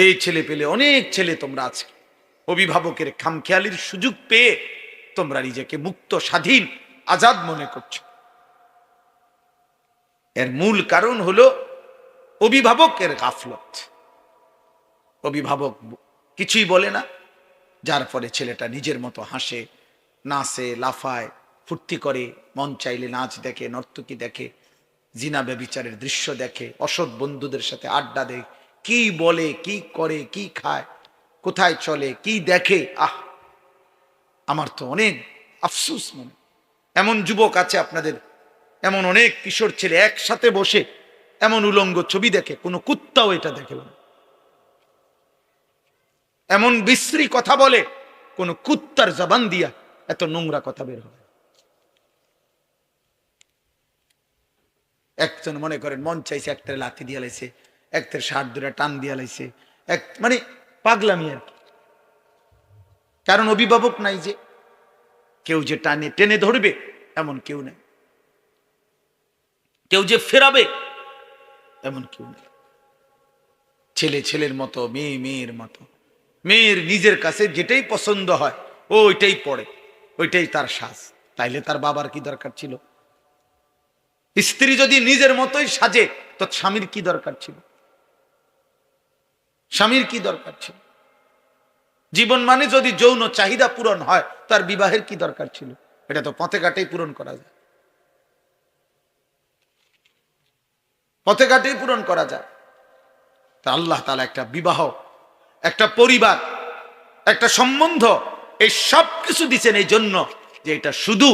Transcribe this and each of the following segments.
এই ছেলে পেলে অনেক ছেলে তোমরা আজকে অভিভাবকের খামখেয়ালির সুযোগ পেয়ে তোমরা নিজেকে মুক্ত, স্বাধীন, আজাদ মনে করছো। এর মূল কারণ হলো অভিভাবকের গাফলত। অভিভাবক কিছুই বলে না, যার ফলে ছেলেটা নিজের মতো হাসে, নাচে, লাফায়, ফুর্তি করে, মন চাইলে নাচ দেখে, নর্তকী দেখে, জিনা ব্যভিচারের দৃশ্য দেখে, অসৎ বন্ধুদের সাথে আড্ডা দেয়, কি বলে, কি করে, কি খায়, কোথায় চলে, কি দেখে। আমার তো অনেক আফসোস মনে। এমন যুবক আছে আপনাদের, এমন অনেক কিশোর ছেলে একসাথে বসে এমন উলঙ্গ ছবি দেখে, কোনো কুত্তাও এটা দেখে না। এমন বিশ্রী কথা বলে, কোন কুত্তার জবান দিয়া এত নোংরা কথা বের হয়। একজন মনে করেন মন চাইছে একটার লাথি দিয়া লাইছে, একটার শার্ট ধরে টান দিয়া লাইছে, মানে পাগলামি আর কি। কারণ অভিভাবক নাই, যে কেউ যে টানে টেনে ধরবে এমন কেউ নেই, কেউ যে ফেরাবে এমন কেউ নেই। ছেলে ছেলের মতো, মেয়ে মেয়ের মতো। মেয়ের নিজের কাছে যেটাই পছন্দ হয় ও ওইটাই পড়ে, ওইটাই তার সাজ। তাইলে তার বাবার কি দরকার ছিল? স্ত্রী যদি নিজের মতোই সাজে তো স্বামীর কি দরকার ছিল? স্বামীর কি দরকার ছিল? জীবন মানে যদি যৌন চাহিদা পূরণ হয় তার বিবাহের কি দরকার ছিল? এটা তো পথে ঘাটেই পূরণ করা যায়, পথে ঘাটেই পূরণ করা যায়। তা আল্লাহ তাআলা একটা বিবাহ, একটা পরিবার, একটা সম্বন্ধ, এই সব কিছু দিচ্ছেন এই জন্য যে এটা শুধু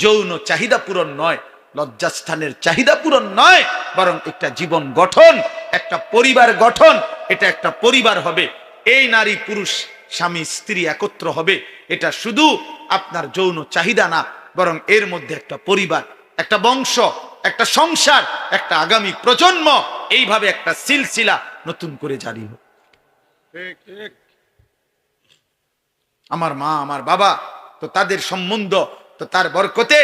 যৌন চাহিদা পূরণ নয়, লজ্জাস্থানের চাহিদা পূরণ নয়, বরং একটা জীবন গঠন, একটা পরিবার গঠন। এটা একটা পরিবার হবে, এই নারী পুরুষ স্বামী স্ত্রী একত্র হবে। এটা শুধু আপনার যৌন চাহিদা না, বরং এর মধ্যে একটা পরিবার, একটা বংশ, একটা সংসার, একটা আগামী প্রজন্ম, এইভাবে একটা সিলসিলা নতুন করে জারি হোক। আমার মা, আমার বাবা, তো তাদের সম্বন্ধ, তো তার বরকতে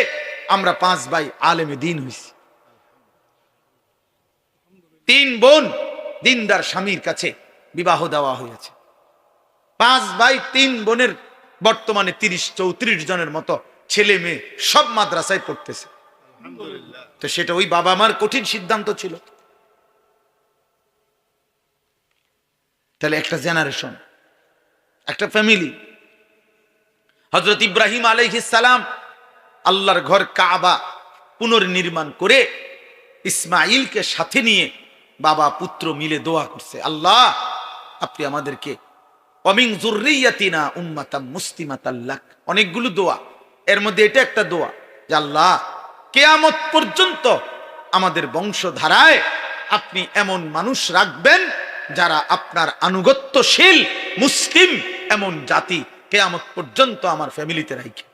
আমরা 5 ভাই আলেমে দ্বীন হইছি। 3 বোন দিনদার স্বামীর কাছে বিবাহ দেওয়া হয়েছে। 5 ভাই 3 বোনের বর্তমানে 30-34 জনের মতো ছেলে মেয়ে সব মাদ্রাসায় পড়তেছে। তো সেটা ওই বাবা মার কঠিন সিদ্ধান্ত ছিল। তাহলে একটা জেনারেশন, একটা ফ্যামিলি। হযরত ইব্রাহিম আলাইহিস সালাম আল্লাহর ঘর কাবা পুনর্নির্মাণ করে ইসমাইলকে সাথে নিয়ে বাবা পুত্র মিলে দোয়া করছে, আল্লাহ আপনি আমাদেরকে ওমিন যুররিয়াতিনা উম্মাতাম মুসলিমাতাল লাক। অনেকগুলো দোয়া, এর মধ্যে এটা একটা দোয়া যে আল্লাহ কিয়ামত পর্যন্ত আমাদের বংশধারায় আপনি এমন মানুষ রাখবেন যারা আপনার আনুগত্যশীল মুসলিম, এমন জাতি কিয়ামত পর্যন্ত আমার ফ্যামিলিতে রাখে।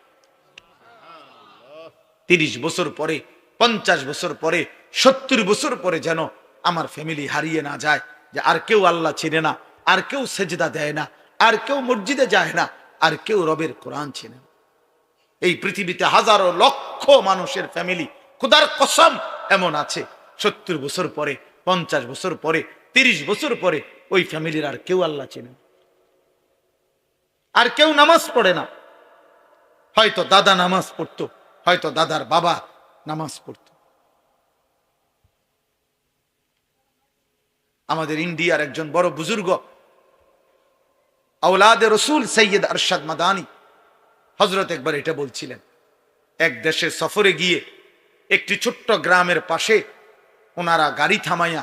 30 বছর পরে, 50 বছর পরে, 70 বছর পরে যেন আমার ফ্যামিলি হারিয়ে না যায়, যে আর কেউ আল্লাহ চিনে না, আর কেউ সেজদা দেয় না, আর কেউ মসজিদে যায় না, আর কেউ রবের কোরআন চিনে না। এই পৃথিবীতে হাজারো লক্ষ মানুষের ফ্যামিলি, খোদার কসম এমন আছে 70 বছর পরে, 50 বছর পরে, 30 বছর পরে ওই ফ্যামিলির আর কেউ আল্লাহ চিনে না, আর কেউ নামাজ পড়ে না। হয়তো দাদা নামাজ পড়তো, হয়তো দাদার বাবা নামাজ পড়ত। আমাদের ইন্ডিয়ার একজন বড় বুজুর্গ আওলাদে রসুল সৈয়দ আরশাদ মাদানী হযরত একবার এটা বলছিলেন, এক দেশে সফরে গিয়ে একটি ছোট্ট গ্রামের পাশে ওনারা গাড়ি থামাইয়া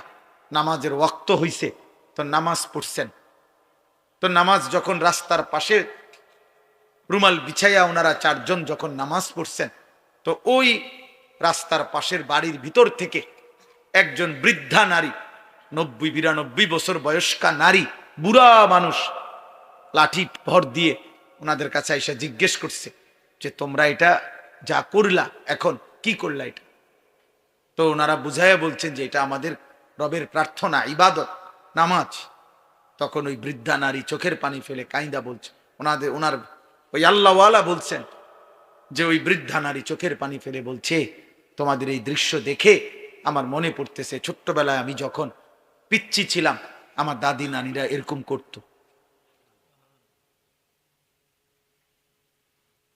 নামাজের ওয়াক্ত হইছে, তো নামাজ পড়ছেন। তো নামাজ যখন রাস্তার পাশে রুমাল বিছাইয়া ওনারা 4 জন যখন নামাজ পড়ছেন, তো ওই রাস্তার পাশের বাড়ির ভিতর থেকে একজন বৃদ্ধা নারী, 90-92 বছর বয়স্কা নারী, বুড়া মানুষ, লাঠি ভর দিয়ে ওনাদের কাছে এসে জিজ্ঞেস করছে যে তোমরা এটা যা করলা এখন কি করলা এটা? তো ওনারা বুঝাইয়া বলছেন যে এটা আমাদের রবের প্রার্থনা, ইবাদত, নামাজ। তখন ওই বৃদ্ধা নারী চোখের পানি ফেলে কাইন্দা বলছে, ওনার ওই আল্লাহওয়ালা বলছেন যে ওই বৃদ্ধা নারী চোখের পানি ফেলে বলছে, তোমাদের এই দৃশ্য দেখে আমার মনে পড়তেছে ছোট্টবেলায় আমি যখন পিচ্চি ছিলাম, আমার দাদি নানিরা এরকম করত।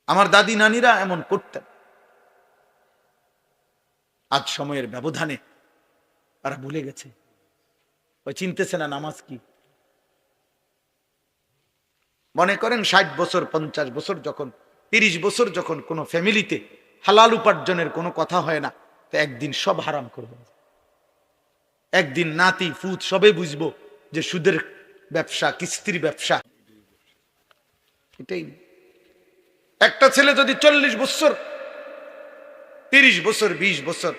আমার দাদি নানিরা এমন করতেন। আজ সময়ের ব্যবধানে তারা ভুলে গেছে, ওই চিনতেছে না নামাজ কি। মনে করেন 60 বছর 50 বছর যখন 30 বছর যখন কোনো ফ্যামিলিতে হালাল উপার্জনের কোনো কথা হয় না, তো একদিন সব হারাম করবে। একদিন নাতি ফুত সবে বুঝবো যে সুদের ব্যবসা, কিস্তির ব্যবসা। এটাই একটা ছেলে যদি 40 বছর 30 বছর 20 বছর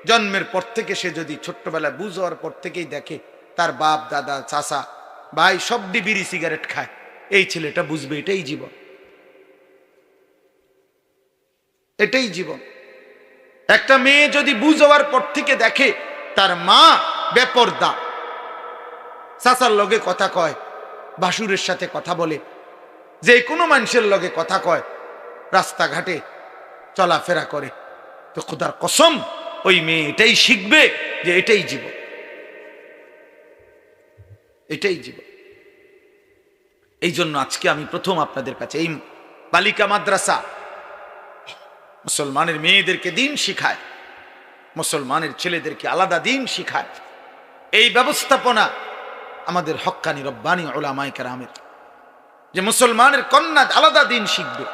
জন্মের পর থেকে সে যদি ছোট্টবেলায় বুঝ হওয়ার পর থেকেই দেখে তার বাপ দাদা চাচা ভাই সব বিড়ি সিগারেট খায়, এই ছেলেটা বুঝবে এটাই জীবন, এটাই জীবন। একটা মেয়ে যদি বুঝ হওয়ার পর থেকে দেখে তার মা বেপরদা, চাচার লগে কথা কয়, ভাসুরের সাথে কথা বলে, যে কোনো মানুষের লগে কথা কয়, রাস্তাঘাটে চলাফেরা করে, তো খোদার কসম ওই মেয়ে এটাই শিখবে যে এটাই জীবন, এটাই জীবন। এই জন্য আজকে আমি প্রথম আপনাদের কাছে এই বালিকা মাদ্রাসা মুসলমানের মেয়েদেরকে দিন শিখায়, মুসলমানের ছেলেদেরকে আলাদা দিন শিখায়। এই ব্যবস্থাপনা আমাদের হক্কানি রব্বানি উলামায়ে কেরামের, যে মুসলমানের কন্যা আলাদা দিন শিখবে,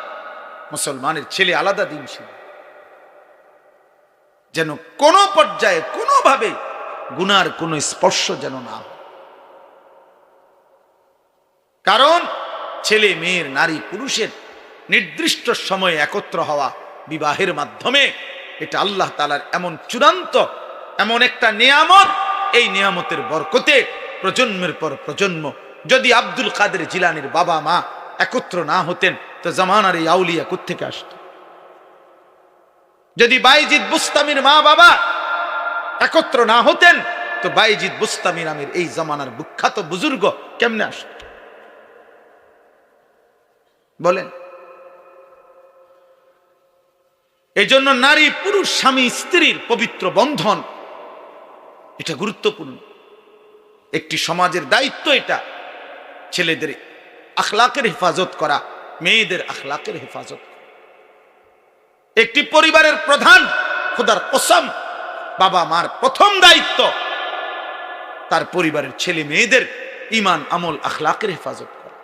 মুসলমানের ছেলে আলাদা দিন শিখবে, যেন কোনো পর্যায়ে কোনোভাবে গুনার কোনো স্পর্শ যেন না হয়। কারণ ছেলে মেয়ের, নারী পুরুষের নির্দিষ্ট সময়ে একত্র হওয়া বিবাহের মাধ্যমে, এটা আল্লাহ তাআলার এমন চূড়ান্ত এমন একটা নিয়ামত, এই নিয়ামতের বরকতে প্রজন্মের পর প্রজন্ম, যদি আব্দুল কাদের জিলানীর বাবা মা একত্র না হতেন তো জামানার এই আউলিয়া কোত্থেকে আসতো? যদি বাইজিদ বুস্তামির মা বাবা একত্র না হতেন তো বাইজিদ বুস্তামি নামের এই জামানার বিখ্যাত বুজুর্গ কেমনে আসতো বলেন? এই জন্য নারী পুরুষ স্বামী স্ত্রীর পবিত্র বন্ধন এটা গুরুত্বপূর্ণ একটি সমাজের দায়িত্ব। এটা ছেলেদের আখলাকের হেফাজত করা, মেয়েদের আখলাকের হেফাজত। একটি পরিবারের প্রধান, খোদার কসম, বাবা মার প্রথম দায়িত্ব তার পরিবারের ছেলে মেয়েদের ঈমান আমল আখলাকের হেফাজত করা।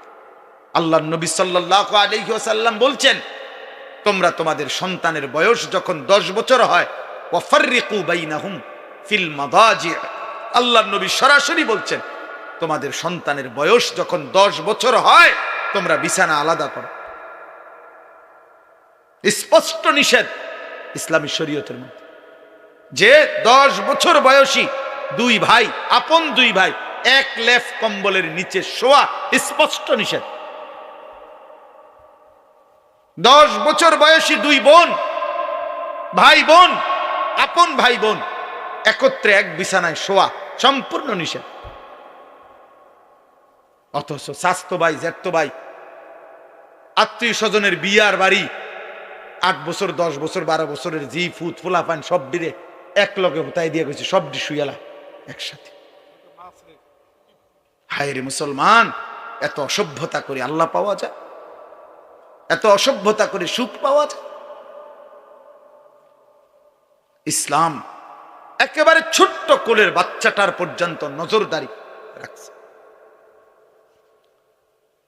আল্লাহর নবী সাল্লাল্লাহু আলাইহি ওয়াসাল্লাম বলছেন, তোমরা তোমাদের সন্তানের বয়স যখন 10 বছর হয়, ওয়াফাররিকু বাইনাহুম ফিল মাদাজি', আল্লাহর নবী সরাসরি বলছেন তোমাদের সন্তানের বয়স যখন 10 বছর হয় তোমরা বিছানা আলাদা করো। স্পষ্ট নিষেধ ইসলামী শরীয়তের মধ্যে, যে 10 বছর বয়সী দুই ভাই, আপন দুই ভাই এক লেফ কম্বলের নিচে শোয়া স্পষ্ট নিষেধ। 10 বছর বয়সী দুই বোন, ভাই বোন, আপন ভাই বোন একত্রে এক বিছানায় শোয়া সম্পূর্ণ নিষেধ। অথচ স্বাস্থ্য ভাই, জ্যাঠতো ভাই, আত্মীয় স্বজনের বিয়ার বাড়ি 8 বছর 10 বছর 12 বছরের জি ফুত ফুলাফান সব ডিরে এক লগে হুতাই দিয়ে গেছে, সব ডি শুয়ালা একসাথে। হায় রে মুসলমান, এত অসভ্যতা করে আল্লাহ পাওয়া যায়? এত অসভ্যতা করে সুখ পাওয়া যায়? ইসলাম একেবারে ছোট্ট কোলের বাচ্চাটার পর্যন্ত নজরদারি রাখছে।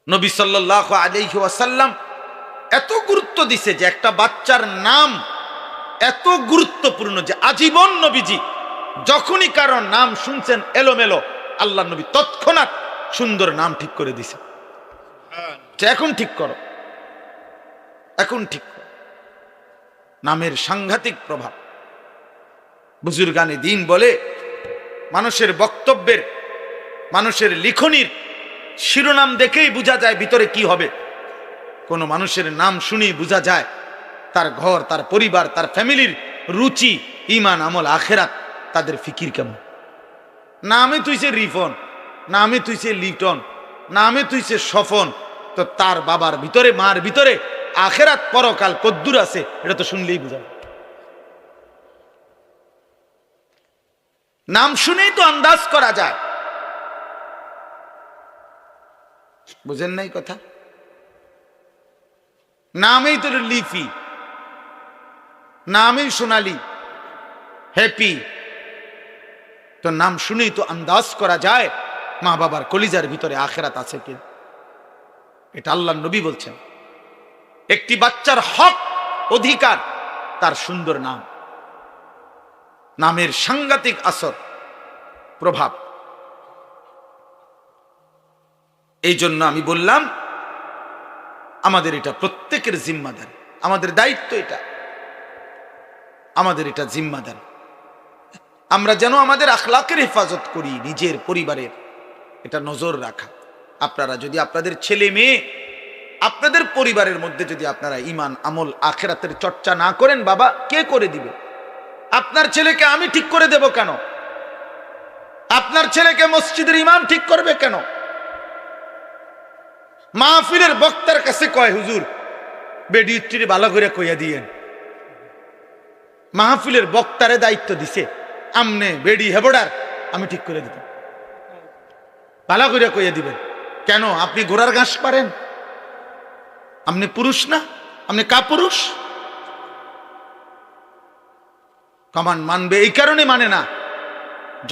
নবী সাল্লাল্লাহু আলাইহি ওয়াসাল্লাম এত গুরুত্ব দিছে যে একটা বাচ্চার নাম এত গুরুত্বপূর্ণ যে আজীবন নবীজি যখনই কারণ নাম শুনছেন এলোমেলো, আল্লাহ নবী তৎক্ষণাৎ সুন্দর নাম ঠিক করে দিছে, এখন ঠিক করো, এখন ঠিক করো। নামের সাংঘাতিক প্রভাব। বুজুর্গানে দিন বলে মানুষের বক্তব্যের, মানুষের লিখনির শিরোনাম দেখেই বোঝা যায় ভিতরে কি হবে। কোন মানুষের নাম শুনেই বোঝা যায় তার ঘর, তার পরিবার, তার ফ্যামিলির রুচি, ঈমান, আমল, আখেরাত, তাদের ফিকির কেমন। নামে তুইছে রিফন, নামে তুইছে লিটন, নামে তুইছে সফন, তো তার বাবার ভিতরে, মার ভিতরে আখেরাত পরকাল কদ্দুর আছে এটা তো শুনলেই বোঝা। নাম শুনেই তো আন্দাজ করা যায়। বুঝেন নাই কথা? নামেই তো লিফি, নামেই সোনালি, হ্যাপি। তো নাম শুনেই তো আন্দাজ করা যায় মা বাবার কলিজার ভিতরে আখেরাত আছে কি। এটা আল্লাহর নবী বলছেন। একটি বাচ্চার হক, অধিকার তার সুন্দর নাম। নামের সাংঘাতিক আসর, প্রভাব। এই জন্য আমি বললাম আমাদের এটা প্রত্যেকের জিম্মাদারি, আমাদের দায়িত্ব এটা, আমাদের এটা জিম্মাদারি। আমরা যেন আমাদের আখলাকের হেফাজত করি, নিজের পরিবারের এটা নজর রাখা। আপনারা যদি আপনাদের ছেলে মেয়ে, আপনাদের পরিবারের মধ্যে যদি আপনারা ইমান, আমল, আখেরাতের চর্চা না করেন, বাবা কে করে দিবে? আপনার ছেলেকে আমি ঠিক করে দেব কেন? আপনার ছেলেকে মসজিদের ইমাম ঠিক করবে কেন? মাহফিলের বক্তার কাছে কয়, হুজুর বেডিউটির ভালো করে কইয়া দিয়েন। মাহফিলের বক্তারে দায়িত্ব দিছে, আমনে বেডি হেবড়ার আমি ঠিক করে দিব, ভালো করে কইয়া দিবেন। কেন? আপনি ঘোড়ার ঘাস পারেন? আপনি পুরুষ না? আপনি কাপুরুষ? কমান মানবে এই কারণে মানে না,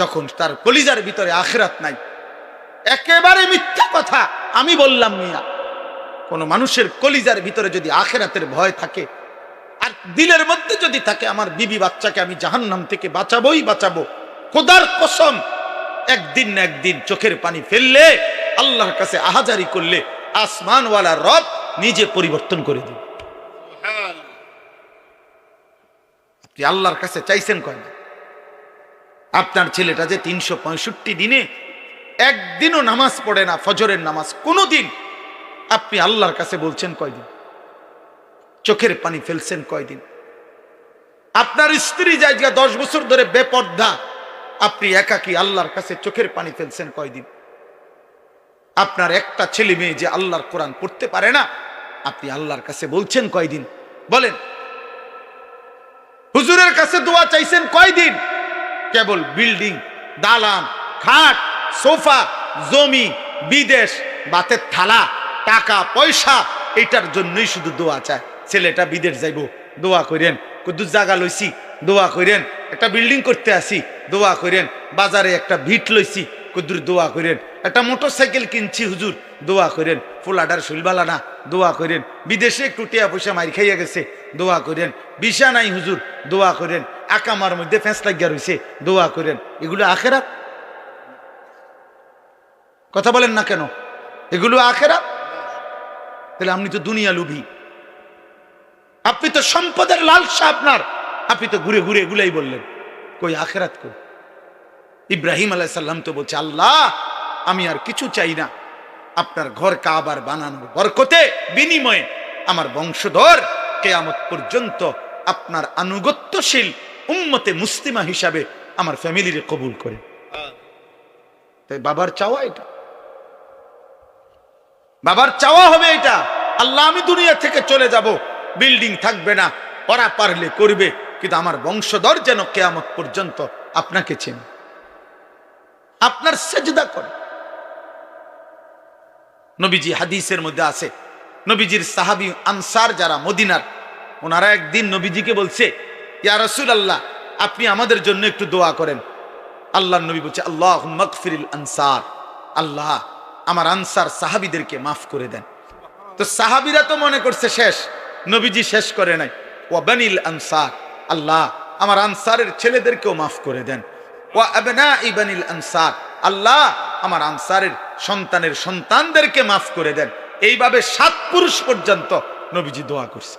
যখন তার কলিজার ভিতরে আখিরাত নাই। একেবারে মিথ্যা কথা আমি বললাম মিয়া। কোন মানুষের কলিজার ভিতরে যদি আখিরাতের ভয় থাকে আর দিলের মধ্যে যদি থাকে আমার বিবি বাচ্চাকে আমি জাহান্নাম থেকে বাঁচাবোই বাঁচাবো, খোদার কসম একদিন না একদিন চোখের পানি ফেললে, আল্লাহর কাছে আহাজারি করলে আসমানওয়ালা রব নিজে পরিবর্তন করে দিবে। আপনি আল্লাহর কাছে চাইছেন কয়দিন? আপনার ছেলেটা যে 365 দিনে একদিনও নামাজ পড়ে না, ফজরের নামাজ কোনোদিন, আপনি আল্লাহর কাছে বলছেন কয়দিন? চোখের পানি ফেলছেন কয়দিন? আপনার স্ত্রী জায়গা 10 বছর ধরে বেপর্দা, আপনি একাকী আল্লাহর কাছে চোখের পানি ফেলছেন কয়দিন? আপনার একটা ছেলে মেয়ে যে আল্লাহর কোরআন পড়তে পারে না, আপনি আল্লাহর কাছে বলছেন কয়দিন? বলেন। হুজুরের কাছে দোয়া চাইছেন কয়দিন? কেবল বিল্ডিং, দালান, খাট, সোফা, জমি, বিদেশ, বাতের থালা, টাকা পয়সা, এটার জন্যই শুধু দোয়া চায়। ছেলেটা বিদেশ যাইব, দোয়া করেন। কুদ্দুস জায়গা লইছি, দোয়া করেন। একটা বিল্ডিং করতে আসি, দোয়া করেন। বাজারে একটা ভিট লইছি, কুদ্দুর দোয়া করেন। একটা মোটরসাইকেল কিনছি, হুজুর দোয়া করেন। ফুলাডার শুলবালা না, দোয়া করেন। বিদেশে একটু টিয়া পয়সা মারি খাইয়া গেছে, দোয়া করেন। বিশা নাই হুজুর, দোয়া করেন। আকামার মধ্যে ফেঁস লাগিয়া রয়েছে, দোয়া করেন। এগুলো আখেরাত? কথা বলেন না কেন? এগুলো আখেরাত? তাহলে আপনি তো দুনিয়া লুভি, আপনি তো সম্পদের লালসা আপনার, আপনি তো ঘুরে ঘুরে এগুলাই বললেন। কই আখেরাত কই? ইব্রাহিম আলাইহিস সালাম তো বলছে, আল্লাহ আমি আর কিছু চাই না, আপনার ঘর কাবার বানানোর বরকতে বিনিময়ে আমার বংশধর কিয়ামত পর্যন্ত আপনার আনুগত্যশীল উম্মতে মুসলিমা হিসাবে আমার ফ্যামিলিরে কবুল করে। তাই বাবার চাওয়া এটা, বাবার চাওয়া হবে এটা। আল্লাহ আমি দুনিয়া থেকে চলে যাব, বিল্ডিং থাকবে না, ওরা পারলে করবে, কিন্তু আমার বংশধর যেন কিয়ামত পর্যন্ত আপনাকে চেনে, আপনার সেজদা করে। নবীজি হাদিসের মধ্যে আছে, নবীজির সাহাবী আনসার যারা মদিনার, ওনারা একদিন নবীজিকে বলছে, ইয়া রাসূলুল্লাহ আপনি আমাদের জন্য একটু দোয়া করেন। আল্লাহর নবী বলছে, আল্লাহুম্মা গফিরিল আনসার, আল্লাহ আমার আনসার সাহাবীদেরকে মাফ করে দেন। তো সাহাবীরা তো মনে করছে শেষ, নবীজি শেষ করে নাই। ওয়া বানিল আনসার, আল্লাহ আমার আনসারের ছেলেদেরকেও মাফ করে দেন। ওয়া আবনাই বানিল আনসার, আল্লাহ আমার আনসারের সন্তানের সন্তানদেরকে মাফ করে দেন। এইভাবে 7 পুরুষ পর্যন্ত নবীজি দোয়া করছে।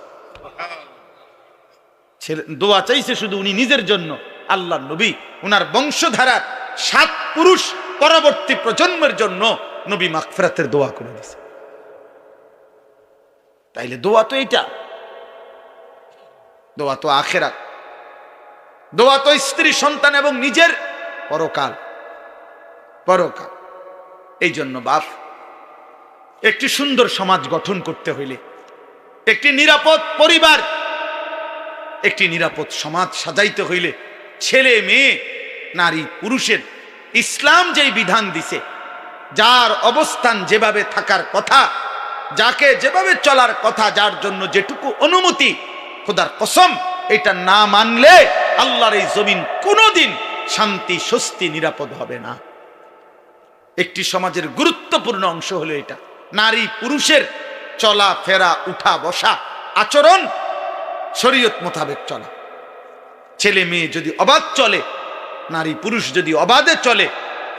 দোয়া চাইছে শুধু উনি নিজের জন্য, আল্লাহর নবী উনার বংশধারার 7 পুরুষ পরবর্তী প্রজন্মের জন্য নবী মাগফিরাতের দোয়া করে দিয়েছে। তাইলে দোয়া তো এইটা, দোয়া তো আখিরাত, দোয়া তো স্ত্রী, সন্তান এবং নিজের পরকাল, পরকাল। এই জন্য বাপ, একটি সুন্দর সমাজ গঠন করতে হইলে, একটি নিরাপদ পরিবার, একটি নিরাপদ সমাজ সাজাইতে হইলে ছেলে মেয়ে, নারী পুরুষের ইসলাম যেই বিধান দিছে যার অবস্থান যেভাবে থাকার কথা, যাকে যেভাবে চলার কথা, যার জন্য যেটুকু অনুমতি, খোদার কসম এটা না মানলে আল্লাহর এই জমিন কোনোদিন শান্তি, স্বস্তি, নিরাপদ হবে না। একটি সমাজের গুরুত্বপূর্ণ অংশ হলো এটা। নারী পুরুষের চলা ফেরা, উঠা বসা, আচরণ শরীয়ত মোতাবেক চলা। ছেলে মেয়ে যদি অবাধ চলে, নারী পুরুষ যদি অবাধে চলে,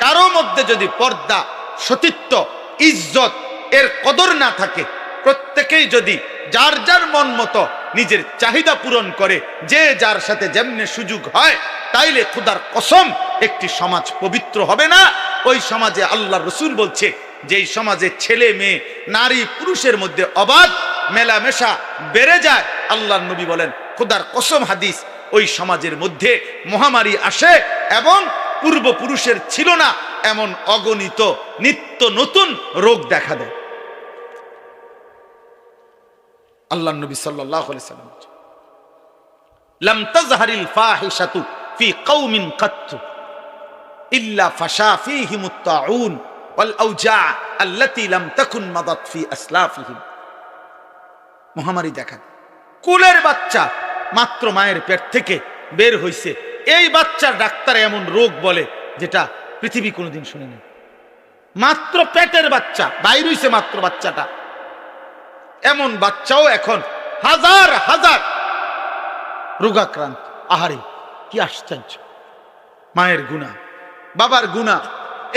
কারো মধ্যে যদি পর্দা, সতীত্ব, ইজ্জত এর কদর না থাকে, প্রত্যেকেই যদি যার যার মন মতো নিজের চাহিদা পূরণ করে, যে যার সাথে যেমনে সুযোগ হয়, তাইলে খোদার কসম একটি সমাজ পবিত্র হবে না। ওই সমাজে আল্লাহ রসুল বলছে, যেই সমাজে ছেলে মেয়ে, নারী পুরুষের মধ্যে অবাধ মেলামেশা বেড়ে যায়, আল্লাহর নবী বলেন, খোদার কসম হাদিস, ওই সমাজের মধ্যে মহামারী আসে এবং পূর্বপুরুষের ছিল না এমন অগণিত নিত্য নতুন রোগ দেখা দেয়। আল্লাহর নবী সাল্লাল্লাহু আলাইহি সাল্লাম, লাম তাজহারিল ফাহিশাতু ফি কওমিন কাত্তু ইল্লা ফাশা ফীহিমুত তাউন ওয়াল আওজা আল্লাতী লাম তাকুন মাদাত ফি আসলাফিহিম। মহামারী দেখা, কুলের বাচ্চা মাত্র মায়ের পেট থেকে বের হইছে, এই বাচ্চার ডাক্তার এমন রোগ বলে যেটা পৃথিবী কোনোদিন শুনেনি। মাত্র পেটের বাচ্চা বাইর হইছে, মাত্র বাচ্চাটা, এমন বাচ্চাও এখন হাজার হাজার রোগাক্রান্ত। আহারে কি আশ্চর্য! মায়ের গুনাহ, বাবার গুনাহ,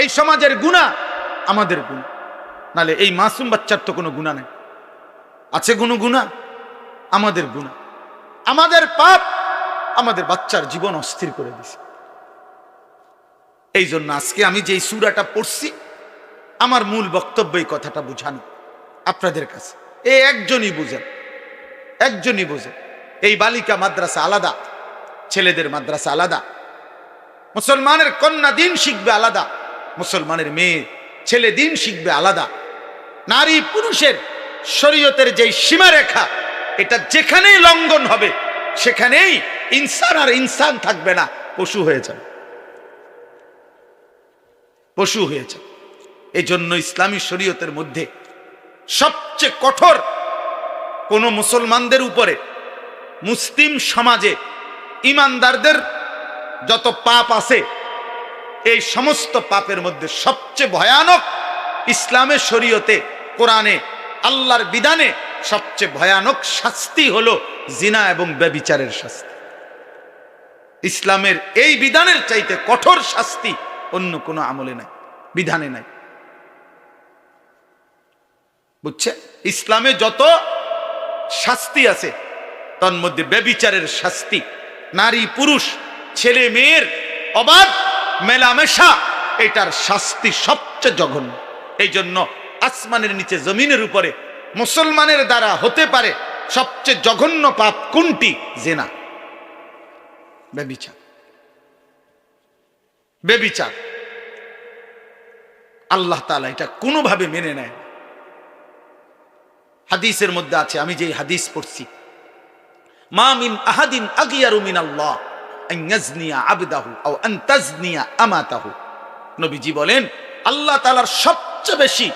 এই সমাজের গুনাহ, আমাদের গুনাহ। নালে এই মাসুম বাচ্চার তো কোনো গুনাহ নেই। আছে কোনো গুনাহ? আমাদের গুনাহ, আমাদের পাপ আমাদের বাচ্চার জীবন অস্থির করে দিছে। এই জন্য আজকে আমি যে সূরাটা পড়ছি, আমার মূল বক্তব্য এই কথাটা বুঝানো আপনাদের কাছে। এই একজনই বুঝেন, একজনই বুঝেন। এই বালিকা মাদ্রাসা আলাদা, ছেলেদের মাদ্রাসা আলাদা। মুসলমানের কন্যা দিন শিখবে আলাদা, মুসলমানের মেয়ে ছেলে দিন শিখবে আলাদা। নারী পুরুষের শরীয়তের যেই সীমারেখা, এটা যেখানেই লঙ্ঘন হবে সেখানেই ইনসান আর ইনসান থাকবে না, পশু হয়ে যাবে, পশু হয়ে যাবে। এই জন্য ইসলামী শরীয়তের মধ্যে সবচেয়ে কঠোর, কোন মুসলমানদের উপরে, মুসলিম সমাজে ইমানদারদের যত পাপ আছে, এই সমস্ত পাপের মধ্যে সবচেয়ে ভয়ানক, ইসলামের শরীয়তে, কোরআনে, আল্লাহর বিধানে সবচেয়ে ভয়ানক শাস্তি হলো জিনা এবং ব্যভিচারের শাস্তি। ইসলামের এই বিধানের চাইতে কঠোর শাস্তি অন্য কোনো আমলে নাই, বিধানে নাই। বুঝছে? ইসলামে যত শাস্তি আছে তার মধ্যে ব্যভিচারের শাস্তি, নারী পুরুষ ছেলে মেয়ের অবাধ মেলামেশা, এটার শাস্তি সবচেয়ে জঘন্য। এই জন্য আসমানের নিচে জমিনের উপরে মুসলমানের দ্বারা হতে পারে সবচেয়ে জঘন্য পাপ কোনটি? জিনা, ব্যভিচার। ব্যভিচার আল্লাহ তাআলা এটা কোনোভাবে মেনে নেয়। হাদিসের মধ্যে আছে, আমি যে হাদিস পড়ছি, মা মিন আহাদিন আগিয়ারু মিনাল্লাহ আন ইয়াজনিয়া আবদাহু আও আন তাজনিয়া আমাতাহু। নবীজি বলেন, আল্লাহ তাআলার সবচেয়ে বেশি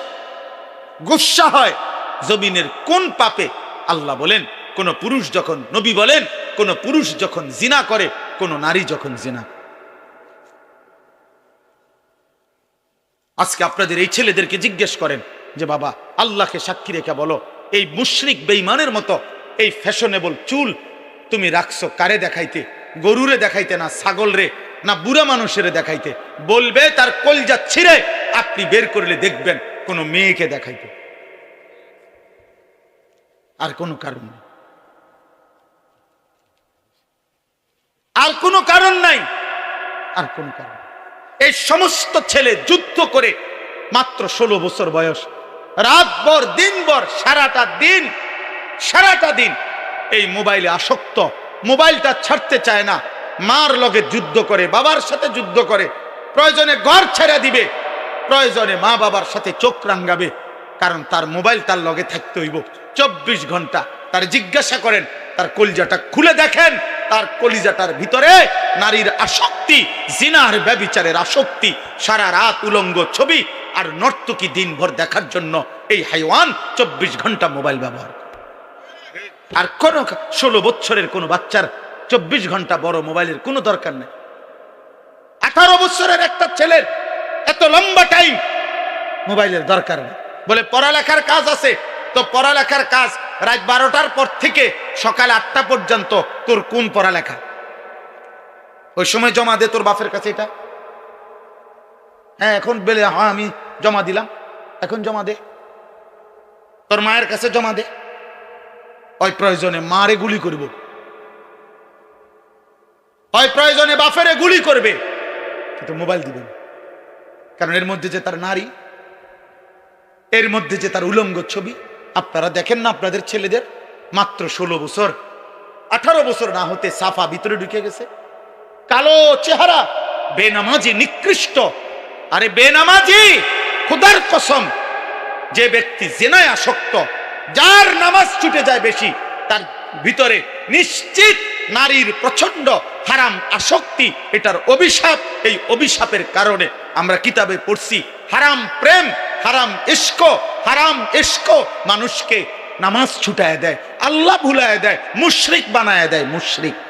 গুসা হয় জমিনের কোন পাপে? আল্লাহ বলেন, কোন পুরুষ যখন, নবী বলেন, কোন পুরুষ যখন জিনা করে, কোন নারী যখন জিনা। আজকে আপনাদের এই ছেলেদেরকে জিজ্ঞেস করেন যে বাবা, আল্লাহকে সাক্ষী রেখে বলো, এই মুশরিক বেঈমানের মতো এই ফ্যাশনেবল চুল তুমি রাখছো কারে দেখাইতে? গরুরে দেখাইতে, না ছাগল রে, না বুড়া মানুষের দেখাইতে? বলবে তার কলজা ছিঁড়ে আপনি বের করলে দেখবেন কোন মেয়েকে দেখাইতে। আর কোনো কারণ নেই, আর কোনো কারণ নাই, আর কোনো কারণ। এই সমস্ত ছেলে যুদ্ধ করে, মাত্র 16 বছর বয়স, রাতভর দিনভর সারাটা দিন এই মোবাইলে আসক্ত, মোবাইলটা ছাড়তে চায় না, মার লগে যুদ্ধ করে, বাবার সাথে যুদ্ধ করে, প্রয়োজনে ঘর ছেড়ে দিবে, প্রয়োজনে মা বাবার সাথে চোখ রাঙ্গাবে, কারণ তার মোবাইল তার লগে থাকতে হইব 24 ঘন্টা। তার জিজ্ঞাসা করেন, তার কলিজাটা খুলে দেখেন, তার কলিজাটার ভিতরে নারীর আসক্তি, জিনার ব্যভিচারের আসক্তি, সারা রাত উলঙ্গ ছবি আর নর্তকী দিনভর দেখার জন্য এই হাইওয়ান 24 ঘন্টা মোবাইল ব্যবহার করে। আর কোন 16 বছরের কোন বাচ্চার 24 ঘন্টা বড় মোবাইলের কোনো দরকার নেই। 18 বছরের একটা ছেলের এত লম্বা টাইম মোবাইলের দরকার নেই। বলে পড়ালেখার কাজ আছে, তো পড়ালেখার কাজ রাত 12টার পর থেকে সকাল 8টা পর্যন্ত তোর কোন পড়ালেখা? ওই সময় জমা দে তোর বাপের কাছে এটা। হ্যাঁ এখন বলে হ্যাঁ আমি জমা দিলাম, এখন জমা দে, তোর মায়ের কাছে জমা দে। ওই প্রয়োজনে মারে গুলি করব, ওই প্রয়োজনে বাপেরে গুলি করবে, কিন্তু মোবাইল দিবে না। কারণ এর মধ্যে যে তার নারী, এর মধ্যে যে তার উলঙ্গ ছবি। আপনারা দেখেন না আপনাদের ছেলেদের মাত্র 16 বছর, 18 বছর না হতে সাফা ভিতরে ঢুকে গেছে, কালো চেহারা, বেনামাজি, নিকৃষ্ট। আরে বেনামাজি, খোদার কসম, যে ব্যক্তি জিনায় আসক্ত, যার নামাজ ছুটে যায় বেশি, তার ভিতরে নিশ্চিত নারীর প্রচন্ড হারাম আসক্তি, এটার অভিশাপ। এই অভিশাপের কারণে আমরা কিতাবে পড়ছি হারাম প্রেম, হারাম ইশক, হারাম ইশক মানুষকে নামাজ ছুটায় দেয়, আল্লাহ ভুলায় দেয়, মুশরিক বানায় দেয়, মুশরিক।